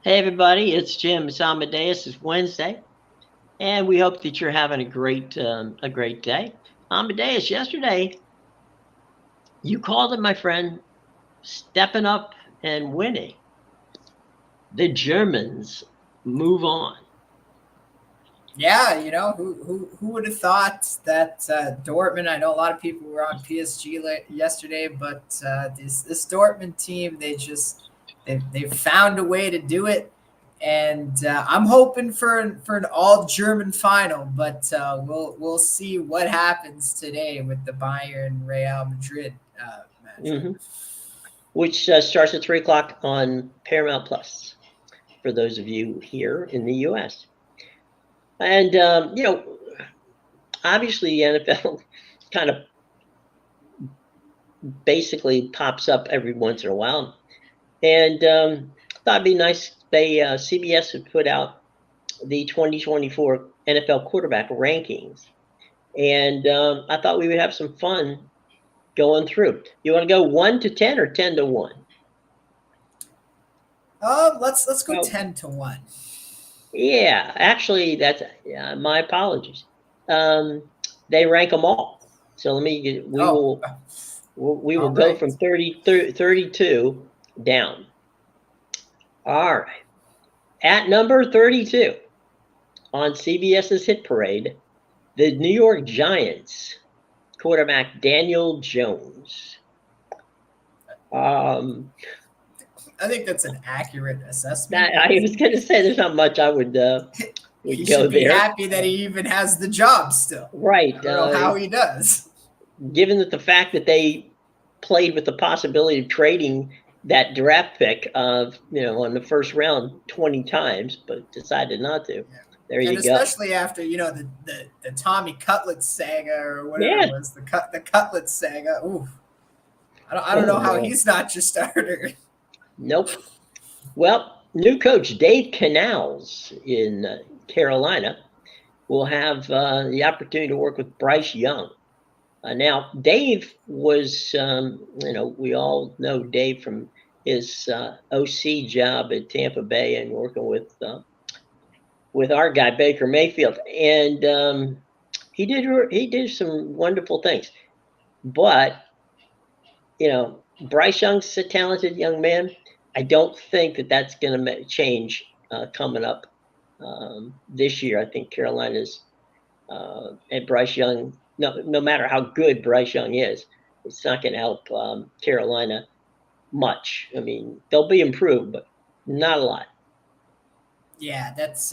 Hey everybody, it's Jim. It's Amedeus. It's Wednesday, and we hope that you're having a great day. Amadeus, yesterday you called it, my friend, stepping up and winning. The Germans move on. Yeah, who would have thought that Dortmund? I know a lot of people were on PSG yesterday, but this Dortmund team, they found a way to do it, and I'm hoping for an all German final, but we'll see what happens today with the Bayern Real Madrid matchup. hmm Which starts at 3 o'clock on Paramount Plus for those of you here in the U.S. And obviously the NFL kind of basically pops up every once in a while. And thought it'd be nice. CBS had put out the 2024 NFL quarterback rankings, and I thought we would have some fun going through. You want to go 1 to 10 or 10 to 1? Let's go Oh, 10-1. yeah, actually, that's my apologies. They rank them all. So we Oh, will all go right. from 32 down. All right. At number 32 on CBS's Hit Parade, the New York Giants quarterback Daniel Jones. I think that's an accurate assessment. I was going to say there's not much I would He go should be there. happy that he even has the job still. Right. I don't know how he does. Given that the fact that they played with the possibility of trading that draft pick on the first round 20 times, but decided not to. Yeah. There you and go. Especially after the Tommy Cutlets saga or whatever it was, the Cutlets saga. Ooh, I don't know how he's not your starter. Nope. Well, new coach Dave Canals in Carolina will have the opportunity to work with Bryce Young. Now, Dave was, we all know Dave from his OC job at Tampa Bay and working with our guy Baker Mayfield, and he did some wonderful things. But Bryce Young's a talented young man. I don't think that that's going to change coming up this year. I think Carolina's and Bryce Young. No matter how good Bryce Young is, it's not going to help Carolina much. I mean, they'll be improved, but not a lot. Yeah, that's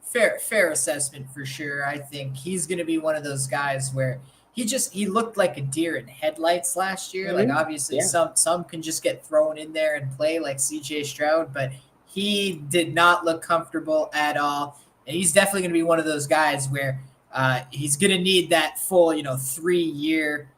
fair assessment for sure. I think he's going to be one of those guys where he looked like a deer in headlights last year. Mm-hmm. Like obviously some can just get thrown in there and play like CJ Stroud, but he did not look comfortable at all. And he's definitely going to be one of those guys where he's going to need that full 3-year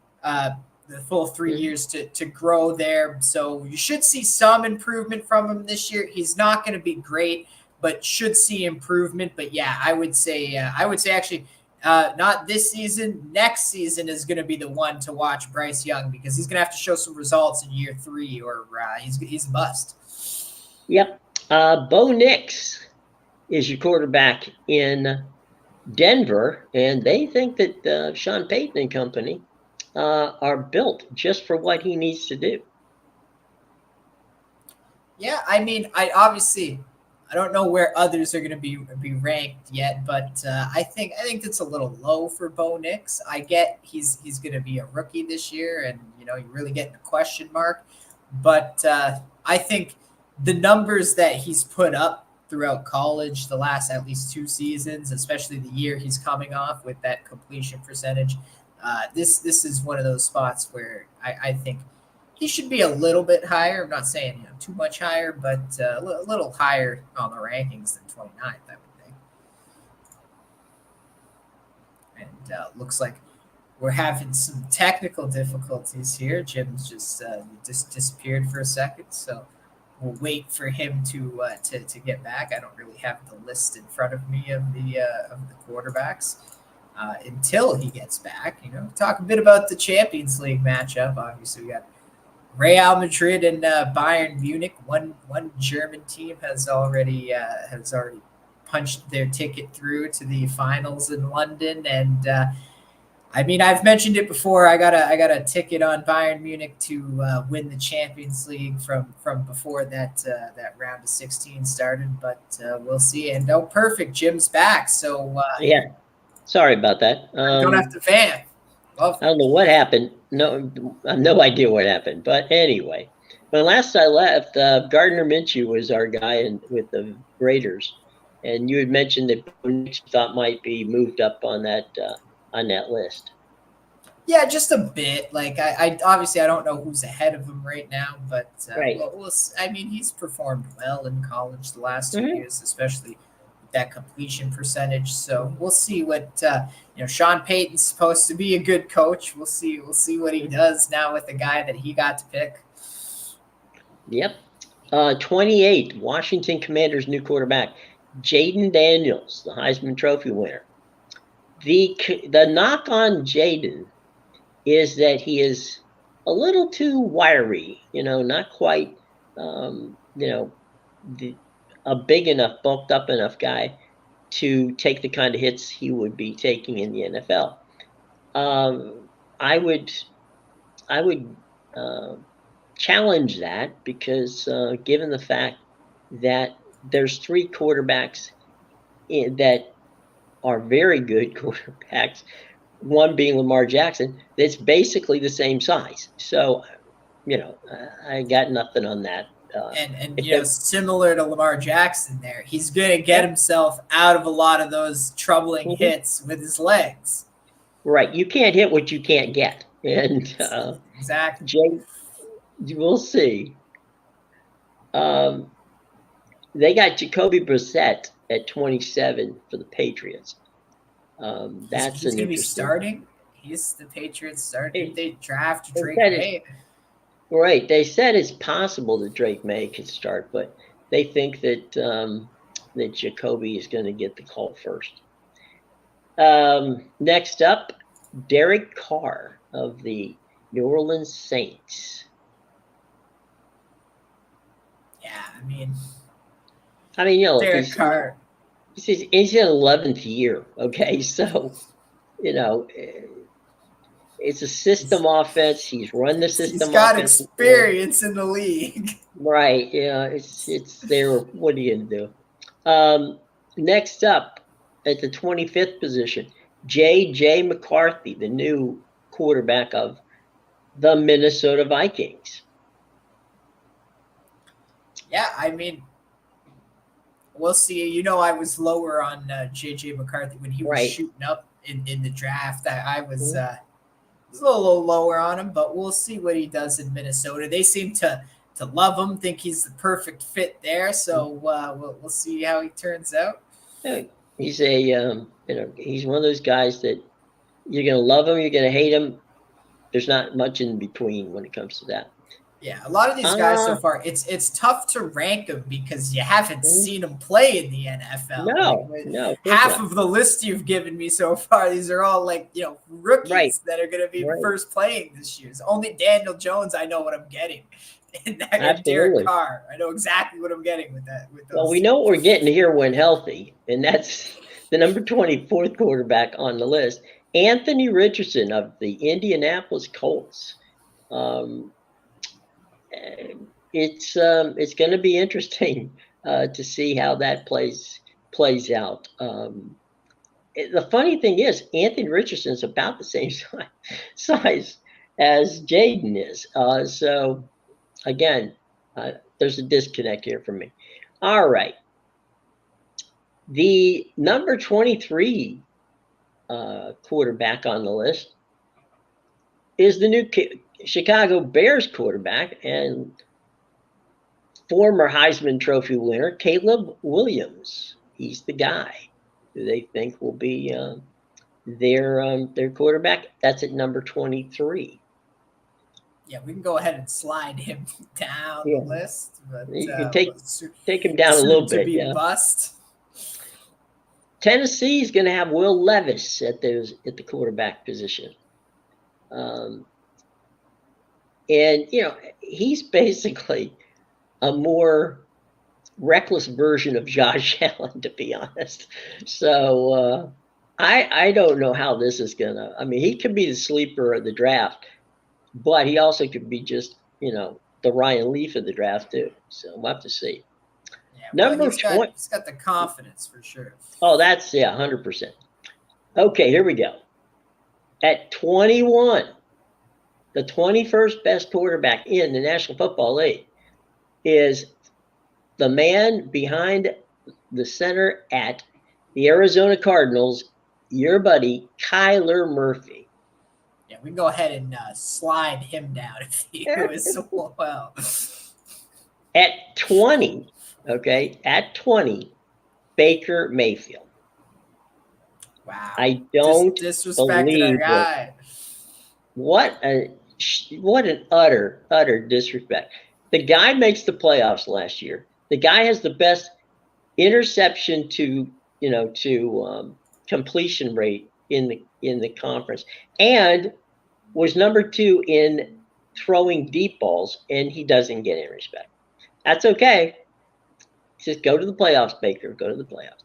the full 3 years to grow there. So you should see some improvement from him this year. He's not going to be great, but should see improvement. But yeah, I would say actually not this season. Next season is going to be the one to watch Bryce Young because he's going to have to show some results in year 3 or he's a bust. Yep. Bo Nix is your quarterback in Denver, and they think that Sean Payton and company are built just for what he needs to do. Yeah, I mean, I don't know where others are going to be ranked yet, but I think that's a little low for Bo Nix. I get he's going to be a rookie this year, and you're really getting a question mark. But I think the numbers that he's put up throughout college, the last at least 2 seasons, especially the year he's coming off with that completion percentage, this is one of those spots where I think he should be a little bit higher. I'm not saying too much higher, but a little higher on the rankings than 29th, I would think. And looks like we're having some technical difficulties here. Jim's just disappeared for a second, so we'll wait for him to get back. I don't really have the list in front of me of the quarterbacks until he gets back. Talk a bit about the Champions League matchup. Obviously, we got Real Madrid and Bayern Munich. One German team has already punched their ticket through to the finals in London, and I mean, I've mentioned it before. I got a ticket on Bayern Munich to win the Champions League from before that round of 16 started, but we'll see. And no, perfect. Jim's back, so Yeah, sorry about that. don't have to fan. Love I don't know what happened. No, I have no idea what happened. But anyway, when last I left, Gardner Minshew was our guy with the Raiders, and you had mentioned that Bo Nix you thought might be moved up on that list. Yeah, just a bit. Like I obviously I don't know who's ahead of him right now, but Right. I mean, he's performed well in college the last 2 Mhm. years, especially with that completion percentage. So we'll see what Sean Payton's supposed to be a good coach. We'll see what he does now with the guy that he got to pick. Yep. 28, Washington Commanders' new quarterback, Jaden Daniels, the Heisman Trophy winner. The knock on Jaden is that he is a little too wiry, not quite, a big enough, bulked up enough guy to take the kind of hits he would be taking in the NFL. I would challenge that because given the fact that there's 3 quarterbacks that are very good quarterbacks, one being Lamar Jackson, that's basically the same size. So, I got nothing on that. And similar to Lamar Jackson there, he's going to get himself out of a lot of those troubling hits with his legs. Right. You can't hit what you can't get. And exactly. Jay, we'll see. They got Jacoby Brissett at 27 for the Patriots. That's he's going to be starting. He's the Patriots starting. They draft Drake May. Right. They said it's possible that Drake May could start, but they think that that Jacoby is going to get the call first. Next up, Derek Carr of the New Orleans Saints. Yeah, I mean, Derek Carr. He's in 11th year. Okay, so it's a system offense. He's run the system. He's got experience in the league. Right. Yeah. It's there. What are you gonna do? Next up, at the 25th position, J.J. McCarthy, the new quarterback of the Minnesota Vikings. Yeah, I mean, we'll see. I was lower on J.J. McCarthy when he was shooting up in the draft. I was a little lower on him, but we'll see what he does in Minnesota. They seem to love him, think he's the perfect fit there. So we'll see how he turns out. He's he's one of those guys that you're gonna love him, you're gonna hate him. There's not much in between when it comes to that. Yeah, a lot of these guys so far, it's tough to rank them because you haven't seen them play in the NFL. No. Half of the list you've given me so far, these are all rookies that are going to be first playing this year. It's only Daniel Jones I know what I'm getting. And Derek Carr, I know exactly what I'm getting with that. Well, we know what we're getting here when healthy, and that's the number 24th quarterback on the list, Anthony Richardson of the Indianapolis Colts. It's going to be interesting to see how that plays out. The funny thing is, Anthony Richardson is about the same size as Jaden is. So again, there's a disconnect here for me. All right, the number 23 quarterback on the list is the new Chicago Bears quarterback and former Heisman Trophy winner, Caleb Williams. He's the guy who they think will be their quarterback. That's at number 23. Yeah, we can go ahead and slide him down the list. But you can take him down a little bit. Bust. Tennessee is going to have Will Levis at the quarterback position. And, he's basically a more reckless version of Josh Allen, to be honest. So I don't know how this is gonna. I mean, he could be the sleeper of the draft, but he also could be just the Ryan Leaf of the draft too. So we'll have to see. Yeah, well, Number 20. he's got the confidence for sure. Oh, that's 100%. Okay, here we go. At 21, the 21st best quarterback in the National Football League is the man behind the center at the Arizona Cardinals, your buddy, Kyler Murphy. Yeah, we can go ahead and slide him down if he was well. At 20, at 20, Baker Mayfield. Wow. I don't disrespected believe our guy. What an utter disrespect. The guy makes the playoffs last year. The guy has the best interception to completion rate in the conference, and was number 2 in throwing deep balls, and he doesn't get any respect. That's okay. Just go to the playoffs, Baker. Go to the playoffs.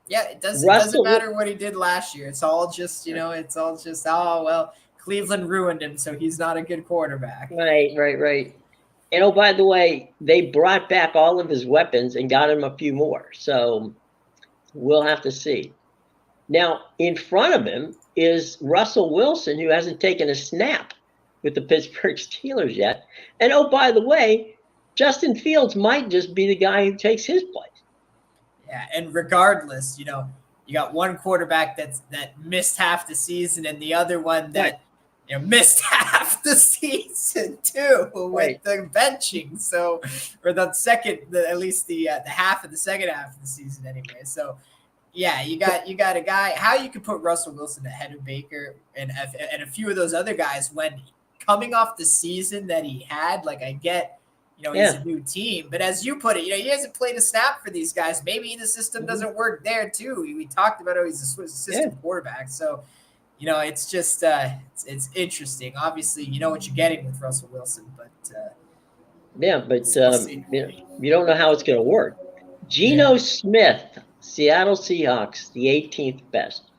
Yeah, it doesn't matter what he did last year. It's all just, oh, well, Cleveland ruined him, so he's not a good quarterback. Right. And oh, by the way, they brought back all of his weapons and got him a few more. So we'll have to see. Now, in front of him is Russell Wilson, who hasn't taken a snap with the Pittsburgh Steelers yet. And oh, by the way, Justin Fields might just be the guy who takes his place. Yeah, and regardless, you got one quarterback that missed half the season, and the other one that missed half the season too with the benching. So, or at least the half of the second half of the season anyway. So, yeah, you got a guy. How you could put Russell Wilson ahead of Baker and a few of those other guys when coming off the season that he had? Like, I get. He's a new team, but as you put it, he hasn't played a snap for these guys. Maybe the system doesn't work there too. We talked about how he's a system quarterback. So, it's just, it's interesting. Obviously, you know what you're getting with Russell Wilson, but you don't know how it's going to work. Geno Smith, Seattle Seahawks, the 18th best.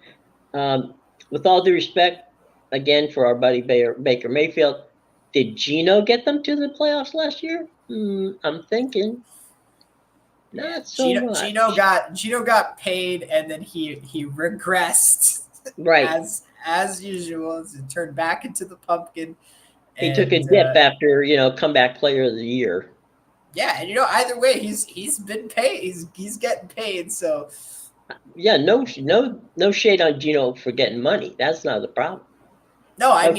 With all due respect, again, for our buddy Baker Mayfield, did Geno get them to the playoffs last year? I'm thinking not so much. Geno got paid, and then he regressed, right, as usual. It turned back into the pumpkin. He took a dip after comeback player of the year. Yeah, and either way, he's been paid. He's getting paid. So yeah, no shade on Geno for getting money. That's not the problem. No, I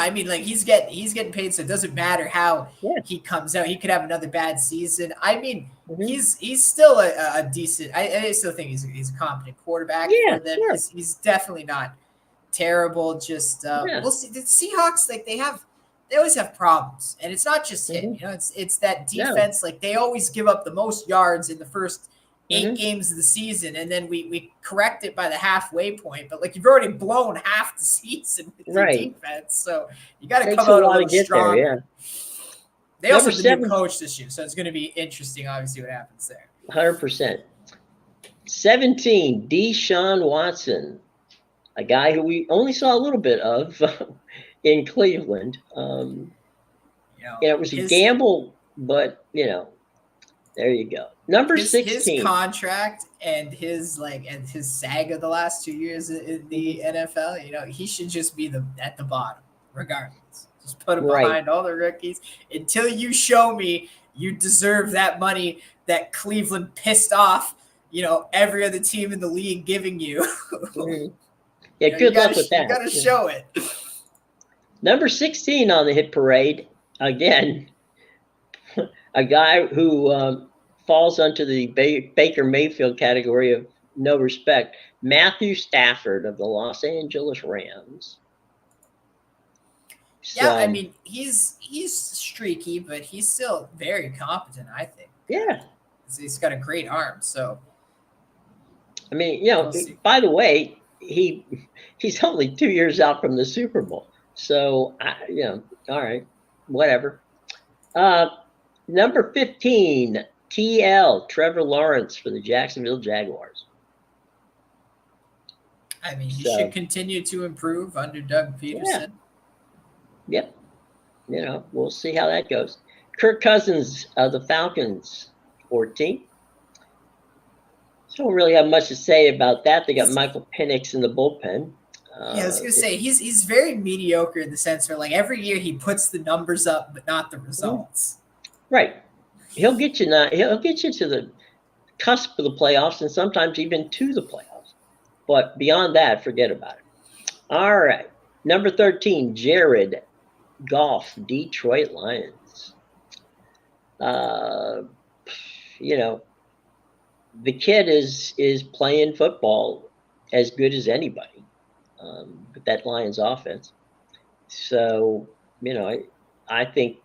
mean, like he's getting paid, so it doesn't matter how he comes out. He could have another bad season. I mean, he's still a decent. I still think he's a competent quarterback. Yeah, sure. He's definitely not terrible. Just we'll see. The Seahawks, like they always have problems, and it's not just him. It's that defense. Like they always give up the most yards in the first 8 games of the season, and then we correct it by the halfway point. But like you've already blown half the season with your defense, so you got to come out a little stronger. They also have the new coach this year, so it's going to be interesting. Obviously, what happens there. 100%. 17, Deshaun Watson, a guy who we only saw a little bit of in Cleveland. It was a gamble, but there you go. Number 16. His contract and his saga the last 2 years in the NFL, he should just be at the bottom, regardless. Just put him behind all the rookies until you show me you deserve that money that Cleveland pissed off, every other team in the league giving you. Yeah, good luck with that. You got to show it. Number 16 on the hit parade, again, a guy who falls under the Baker Mayfield category of no respect, Matthew Stafford of the Los Angeles Rams. Yeah, I mean, he's streaky, but he's still very competent, I think. Yeah. He's got a great arm, so. I mean, by the way, he's only 2 years out from the Super Bowl. So, all right, whatever. Number 15, TL, Trevor Lawrence for the Jacksonville Jaguars. I mean, he should continue to improve under Doug Peterson. Yeah. Yep. We'll see how that goes. Kirk Cousins of the Falcons, 14. So don't really have much to say about that. They got Michael Penix in the bullpen. Yeah, I was gonna say he's very mediocre in the sense where like every year he puts the numbers up but not the results. Right. He'll get you to the cusp of the playoffs and sometimes even to the playoffs. But beyond that, forget about it. All right. Number 13, Jared Goff, Detroit Lions. The kid is playing football as good as anybody with that Lions offense. So, I think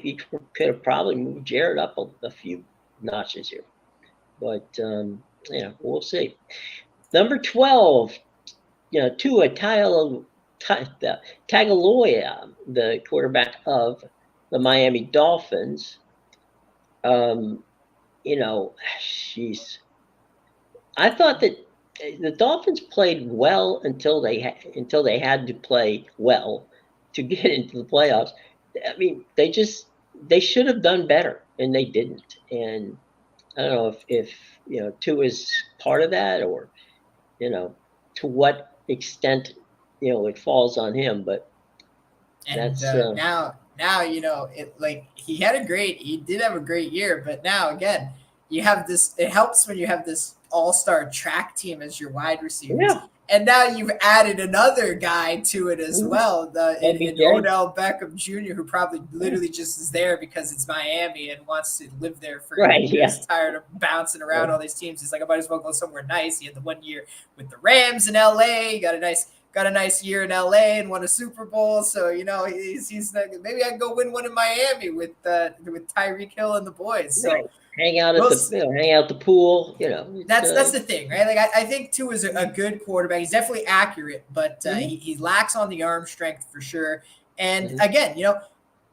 you could have probably moved Jared up a few notches here. But, we'll see. Number 12, Tua Tagovailoa, the quarterback of the Miami Dolphins. I thought that the Dolphins played well until they had to play well to get into the playoffs. I mean, they should have done better, and they didn't. And I don't know if Tua's part of that, or to what extent it falls on him. But that's now he did have a great year, but now again you have this. It helps when you have this all-star track team as your wide receivers. Yeah. And now you've added another guy to it as well, in Odell Beckham Jr., who probably literally just is there because it's Miami and wants to live there for years. Yeah. Tired of bouncing around all these teams. He's like, I might as well go somewhere nice. He had the 1 year with the Rams in LA. He got a nice year in LA and won a Super Bowl. So he's like, maybe I can go win one in Miami with Tyreek Hill and the boys. So. Right. Hang out at the pool, That's the thing, right? Like I think Tua is a good quarterback. He's definitely accurate, but he lacks on the arm strength for sure. And again,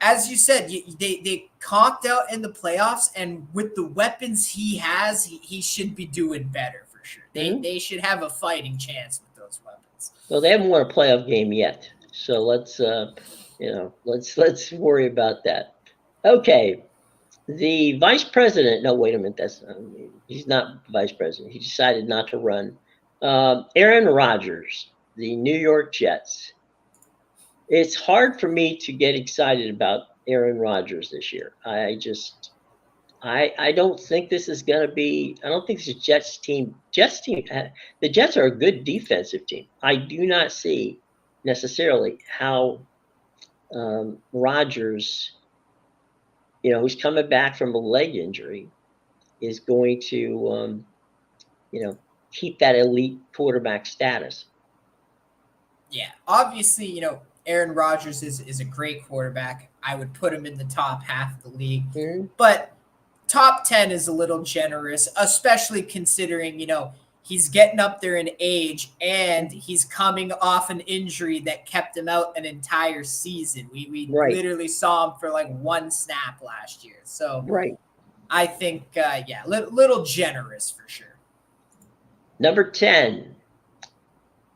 as you said, they conked out in the playoffs, and with the weapons he has, he should be doing better for sure. They should have a fighting chance with those weapons. Well, they haven't won a playoff game yet, so let's worry about that. Okay. The vice president, no, wait a minute, he's not vice president. He decided not to run. Aaron Rodgers, the New York Jets. It's hard for me to get excited about Aaron Rodgers this year. I don't think this is going to be, I don't think this is Jets team. The Jets are a good defensive team. I do not see necessarily how Rodgers, who's coming back from a leg injury, is going to, keep that elite quarterback status. Yeah, obviously, Aaron Rodgers is a great quarterback. I would put him in the top half of the league. But top 10 is a little generous, especially considering, he's getting up there in age and he's coming off an injury that kept him out an entire season. We literally saw him for like one snap last year. So I think, little generous for sure. Number 10,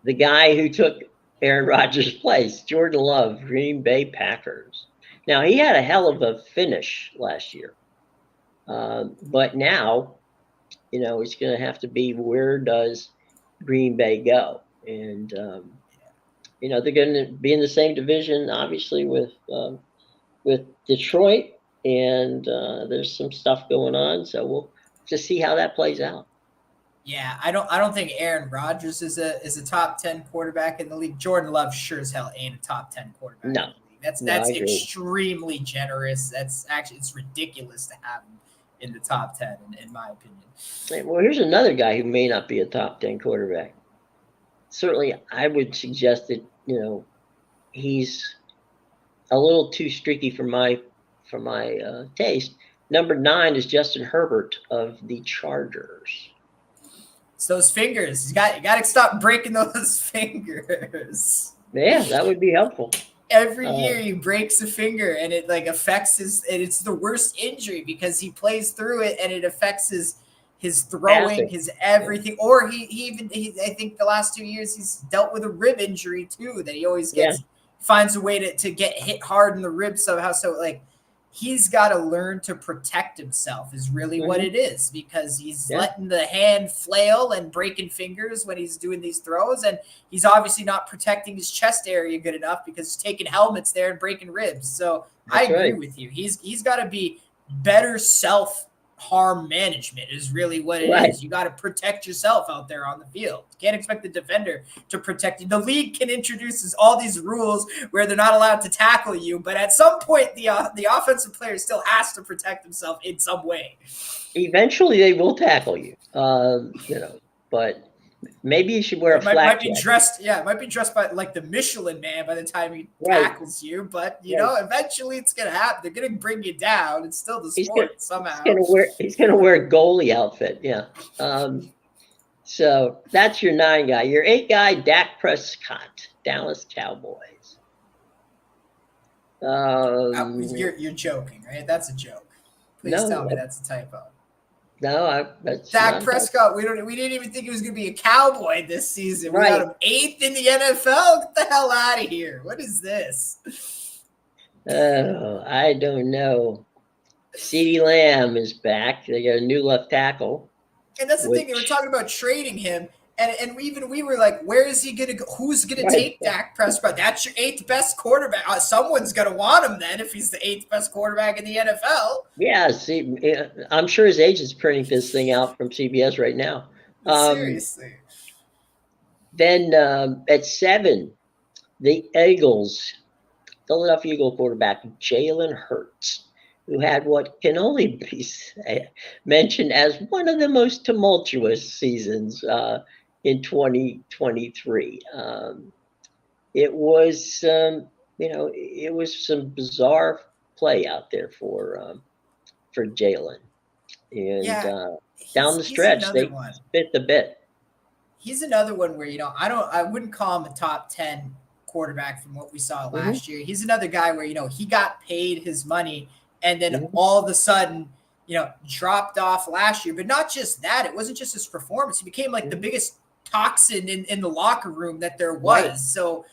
the guy who took Aaron Rodgers' place, Jordan Love, Green Bay Packers. Now, he had a hell of a finish last year. But now, it's going to have to be, where does Green Bay go? And, they're going to be in the same division, obviously, with Detroit. And there's some stuff going on. So we'll just see how that plays out. Yeah, I don't think Aaron Rodgers is a top 10 quarterback in the league. Jordan Love sure as hell ain't a top 10 quarterback in the league. That's extremely generous. It's ridiculous to have him in the top 10, in my opinion. Well, here's another guy who may not be a top 10 quarterback. Certainly, I would suggest that, he's a little too streaky for my taste. Number 9 is Justin Herbert of the Chargers. It's those fingers. You got to stop breaking those fingers. Yeah, that would be helpful. Every year he breaks a finger and it like affects his, and it's the worst injury because he plays through it and it affects his throwing, Passing. his everything. Yeah. Or he I think the last 2 years he's dealt with a rib injury too, that he always finds a way to get hit hard in the rib somehow. So like he's got to learn to protect himself is really what it is, because he's letting the hand flail and breaking fingers when he's doing these throws. And he's obviously not protecting his chest area good enough because he's taking helmets there and breaking ribs. So I agree with you. He's got to be better self-harm management is really what it is. You got to protect yourself out there on the field. You can't expect the defender to protect you. The league can introduce all these rules where they're not allowed to tackle you, but at some point the offensive player still has to protect himself in some way. Eventually they will tackle you, but maybe you should wear a flak jacket. It might be dressed by like the Michelin Man by the time he tackles you, but you know, eventually it's gonna happen. They're gonna bring you down. It's still the sport somehow. He's gonna wear a goalie outfit, so that's your 9 guy. Your 8 guy, Dak Prescott, Dallas Cowboys. You're joking, right? That's a joke. Please tell me that's a typo. No, Dak Prescott. We didn't even think he was going to be a Cowboy this season. We got him 8th in the NFL. Get the hell out of here! What is this? Oh, I don't know. CeeDee Lamb is back. They got a new left tackle. And that's the thing. They were talking about trading him, and we were like, where is he going to go? Who's going to take Dak Prescott? That's your 8th best quarterback. Someone's going to want him then if he's the 8th best quarterback in the NFL. Yeah, see, I'm sure his agent's printing this thing out from CBS right now. Seriously. Then at 7, the Eagles, Philadelphia Eagle quarterback Jalen Hurts, who had what can only be mentioned as one of the most tumultuous seasons in 2023. It was, it was some bizarre play out there for Jalen, and down the stretch they fit the bit. He's another one where I wouldn't call him a top 10 quarterback from what we saw last year. He's another guy where he got paid his money. And then all of a sudden, dropped off last year. But not just that. It wasn't just his performance. He became like the biggest toxin in the locker room that there was. Right. So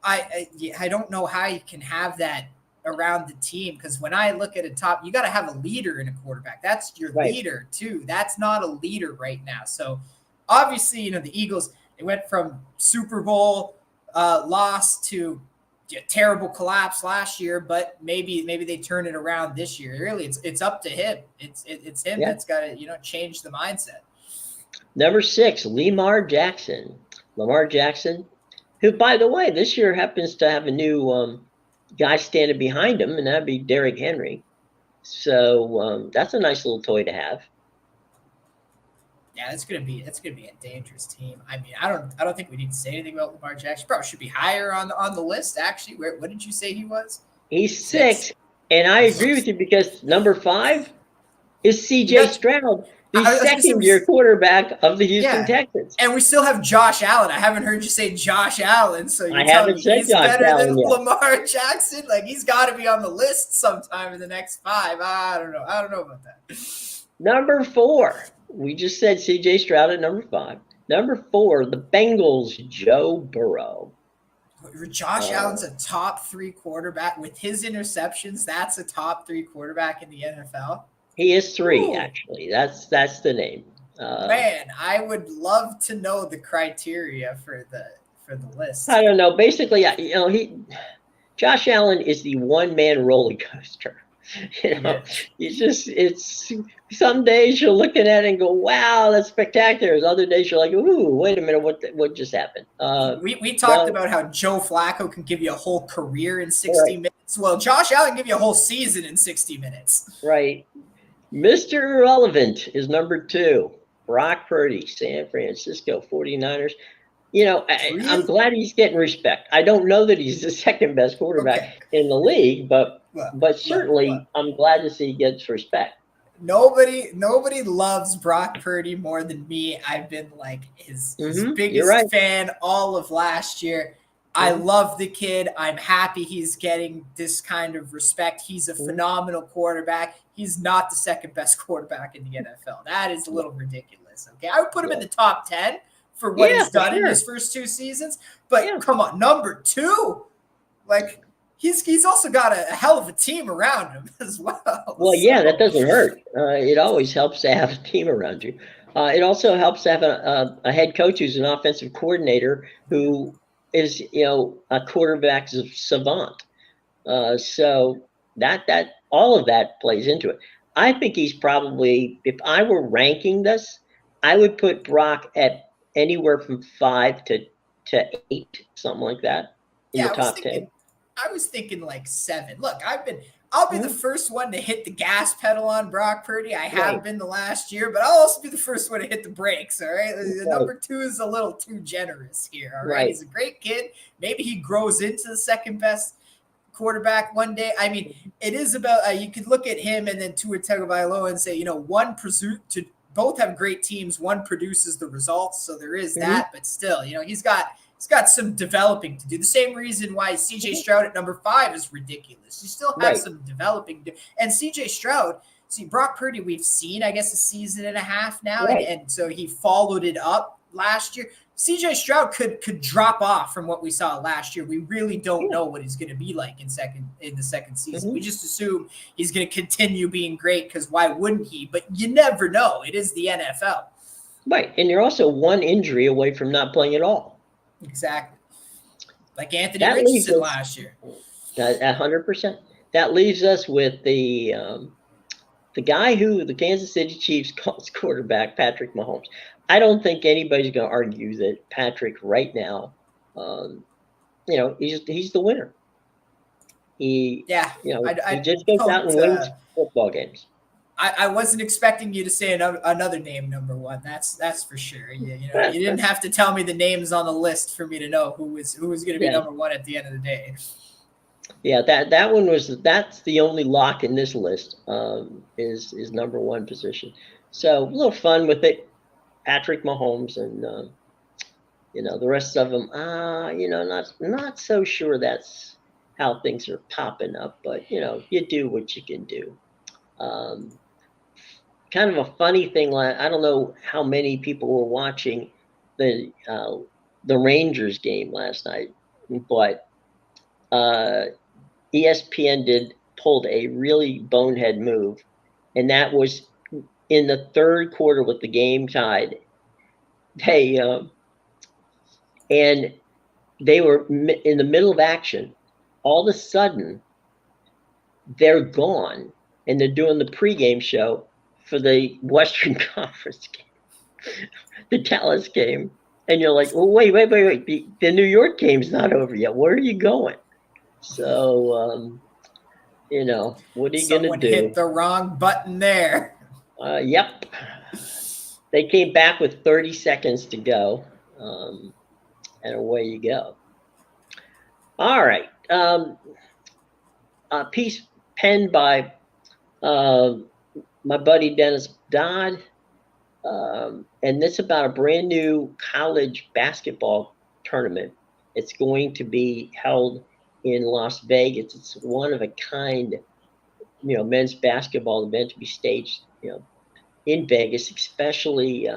I don't know how you can have that around the team. Because when I look at a top, you got to have a leader in a quarterback. That's your leader, too. That's not a leader right now. So obviously, the Eagles, they went from Super Bowl loss to terrible collapse last year, but maybe they turn it around this year. Really, it's up to him. It's him that's got to change the mindset. Number 6, Lamar Jackson, who, by the way, this year happens to have a new guy standing behind him, and that'd be Derrick Henry. So that's a nice little toy to have. Yeah, it's gonna be a dangerous team. I mean, I don't think we need to say anything about Lamar Jackson. Probably should be higher on the list. Actually, what did you say he was? He's 6, and I agree with you because number 5 is CJ Stroud, the second-year quarterback of the Houston Texans. And we still have Josh Allen. I haven't heard you say Josh Allen, so you're telling me he's better than Lamar Jackson? Like, he's got to be on the list sometime in the next 5. I don't know about that. Number 4. We just said C.J. Stroud at number 5. Number 4, the Bengals, Joe Burrow. Josh Allen's a top 3 quarterback with his interceptions. That's a top 3 quarterback in the NFL. He is 3, actually. That's the name. Man, I would love to know the criteria for the list. I don't know. Basically, Josh Allen is the one-man roller coaster. It's some days you're looking at it and go, wow, that's spectacular. Other days you're like, ooh, wait a minute, what just happened? We talked about how Joe Flacco can give you a whole career in 60 minutes. Well, Josh Allen can give you a whole season in 60 minutes. Right. Mr. Irrelevant is number 2. Brock Purdy, San Francisco 49ers. I'm glad he's getting respect. I don't know that he's the second best quarterback in the league, but certainly I'm glad to see he gets respect. Nobody loves Brock Purdy more than me. I've been like his biggest fan all of last year. I love the kid. I'm happy he's getting this kind of respect. He's a phenomenal quarterback. He's not the second best quarterback in the NFL. That is a little ridiculous. Okay, I would put him in the top 10 for what he's done in his first 2 seasons. But come on, number 2, like he's also got a hell of a team around him as well. Well, yeah, that doesn't hurt. It always helps to have a team around you. It also helps to have a head coach who's an offensive coordinator who is, a quarterback savant. So that all of that plays into it. I think he's probably, if I were ranking this, I would put Brock at anywhere from 5 to 8, something like that, in the top 10. I was thinking like 7. Look, I'll be the first one to hit the gas pedal on Brock Purdy. I have been the last year, but I'll also be the first one to hit the brakes. All right. The number 2 is a little too generous here. All right. He's a great kid. Maybe he grows into the second best quarterback one day. I mean, it is about, you could look at him and then Tua Tagovailoa and say, both have great teams. One produces the results. So there is that, but still, he's got some developing to do. The same reason why CJ Stroud at number 5 is ridiculous. You still have some developing to do. And CJ Stroud, Brock Purdy, we've seen, I guess, a season and a half now. And so he followed it up last year. CJ Stroud could drop off from what we saw last year. We really don't know what he's going to be like in the second season. We just assume he's going to continue being great because why wouldn't he? But you never know. It is the NFL. Right. And you're also one injury away from not playing at all. Exactly. Like Anthony Richardson last year. 100%. That leaves us with the guy who the Kansas City Chiefs calls quarterback, Patrick Mahomes. I don't think anybody's going to argue that Patrick right now, he's the winner. He just goes out and wins football games. I wasn't expecting you to say another name, number 1. That's for sure. You didn't have to tell me the names on the list for me to know who was going to be number 1 at the end of the day. Yeah, that's the only lock in this list, is number 1 position. So a little fun with it, Patrick Mahomes, and the rest of them. Not so sure that's how things are popping up, but you do what you can do. Kind of a funny thing, I don't know how many people were watching the Rangers game last night, but ESPN pulled a really bonehead move, and that was in the third quarter with the game tied. And they were in the middle of action. All of a sudden, they're gone, and they're doing the pregame show for the Western Conference game, the Dallas game. And you're like, well, wait. The New York game's not over yet. Where are you going? So, what are you going to do? Someone hit the wrong button there. Yep. They came back with 30 seconds to go, and away you go. All right. A piece penned by my buddy Dennis Dodd, and it's about a brand new college basketball tournament. It's going to be held in Las Vegas. It's one of a kind, men's basketball event to be staged, in Vegas, especially.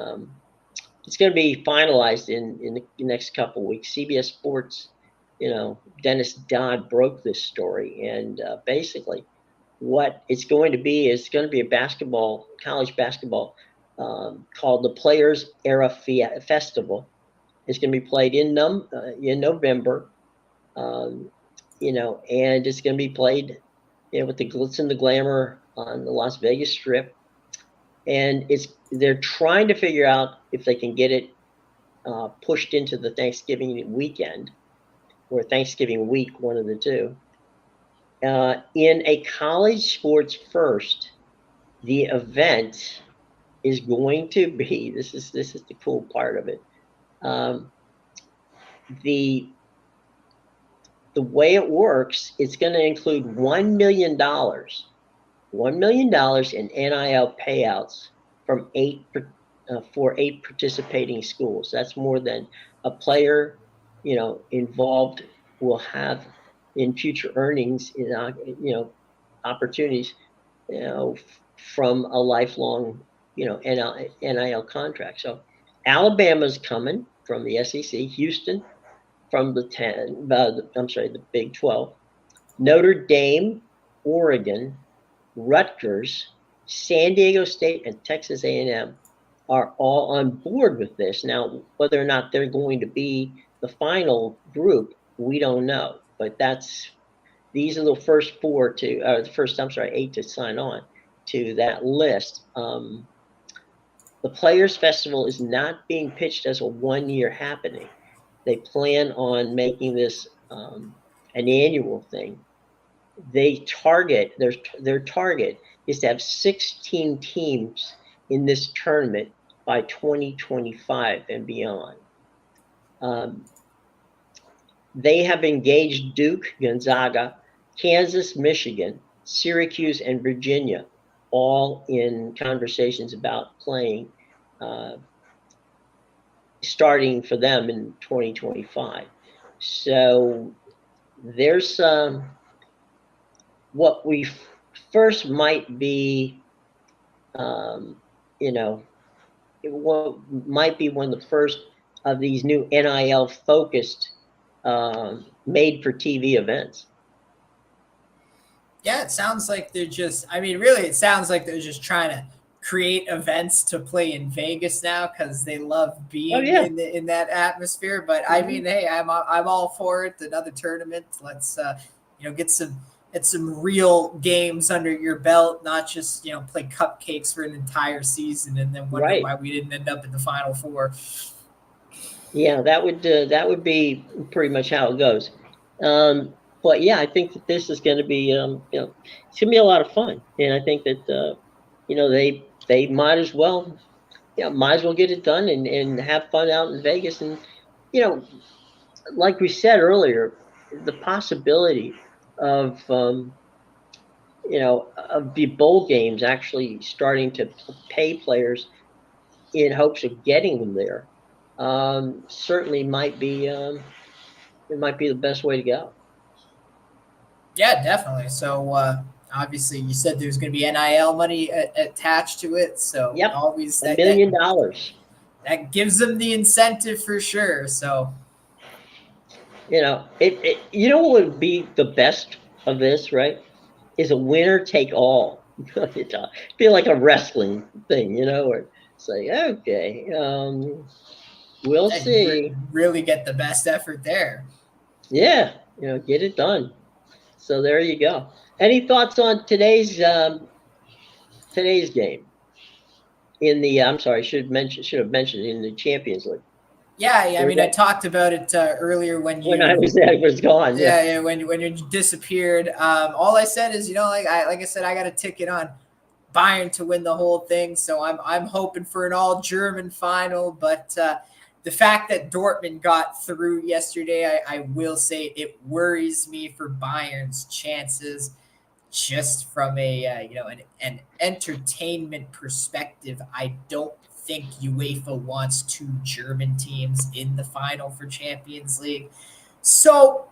It's going to be finalized in the next couple of weeks. CBS Sports, Dennis Dodd broke this story, and basically what it's going to be is going to be a college basketball called the Players Era Festival. It's going to be played in November, and it's going to be played with the glitz and the glamour on the Las Vegas Strip. And they're trying to figure out if they can get it pushed into the Thanksgiving weekend or Thanksgiving week, one of the two. In a college sports first, the event is going to be, this is the cool part of it. The way it works, it's going to include $1 million in NIL payouts from 8 participating schools. That's more than a player, involved will have in future earnings, opportunities, from a lifelong, NIL contract. So Alabama's coming from the SEC, Houston from the Big 12, Notre Dame, Oregon, Rutgers, San Diego State, and Texas A&M are all on board with this. Now, whether or not they're going to be the final group, we don't know. But these are the first eight to sign on to that list. The Players Festival is not being pitched as a one-year happening. They plan on making this an annual thing. Their target is to have 16 teams in this tournament by 2025 and beyond. They have engaged Duke, Gonzaga, Kansas, Michigan, Syracuse, and Virginia, all in conversations about playing, starting for them in 2025. So there's what we first might be, what might be one of the first of these new NIL focused, made for TV events. Yeah, it sounds like it sounds like they're just trying to create events to play in Vegas now because they love being in that atmosphere. But I mean, hey, I'm all for it. Another tournament. Let's get some real games under your belt, not just play cupcakes for an entire season and then wonder why we didn't end up in the Final Four. Yeah, that would be pretty much how it goes. But yeah, I think that this is going to be, it's going to be a lot of fun, and I think that they might as well get it done and have fun out in Vegas, and like we said earlier, the possibility of of the bowl games actually starting to pay players in hopes of getting them there, certainly might be it might be the best way to go. Yeah, definitely. So obviously, you said there's going to be NIL money attached to it. So always $1 million. That gives them the incentive for sure. So what would be the best of this, right? Is a winner take all. It'd be like a wrestling thing, where it's like, okay, we'll see. Really get the best effort there. Yeah, get it done. So there you go. Any thoughts on today's game? In the should have mentioned in the Champions League. Yeah. I mean, I talked about it earlier when I was gone. Yeah. When you disappeared. All I said is, like I said, I got a ticket on Bayern to win the whole thing. So I'm hoping for an all German final. But the fact that Dortmund got through yesterday, I will say it worries me for Bayern's chances. Just from an entertainment perspective, I don't think UEFA wants two German teams in the final for Champions League. So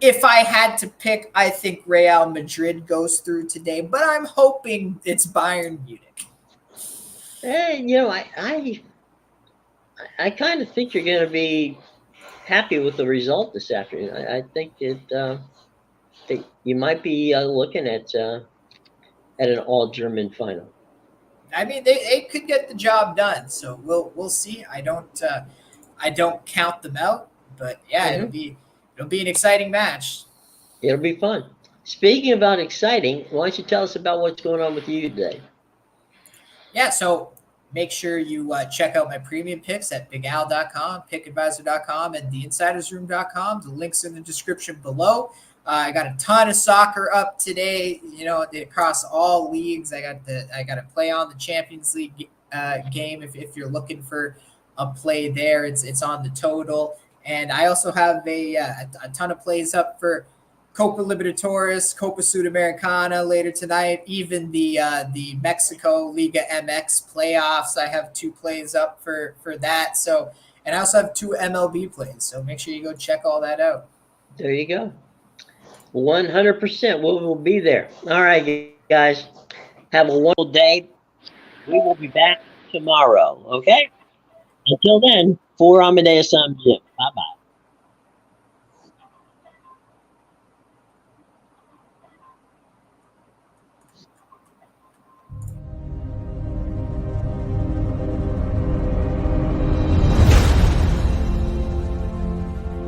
if I had to pick, I think Real Madrid goes through today, but I'm hoping it's Bayern Munich. Hey, I kind of think you're going to be happy with the result this afternoon. I think that you might be looking at an all-German final. I mean, they could get the job done, so we'll see. I don't count them out, but yeah, it'll be an exciting match. It'll be fun. Speaking about exciting, why don't you tell us about what's going on with you today? Yeah, so make sure you check out my premium picks at BigAl.com, PickAdvisor.com, and TheInsidersRoom.com. The links in the description below. I got a ton of soccer up today, across all leagues. I got to play on the Champions League game if you're looking for a play there. It's on the total. And I also have a ton of plays up for Copa Libertadores, Copa Sudamericana later tonight, even the Mexico Liga MX playoffs. I have 2 plays up for that. So And I also have 2 MLB plays, so make sure you go check all that out. There you go. 100%. We'll be there. All right, guys. Have a wonderful day. We will be back tomorrow. Okay. Until then, for Amadeus, I'm Jim. Bye bye.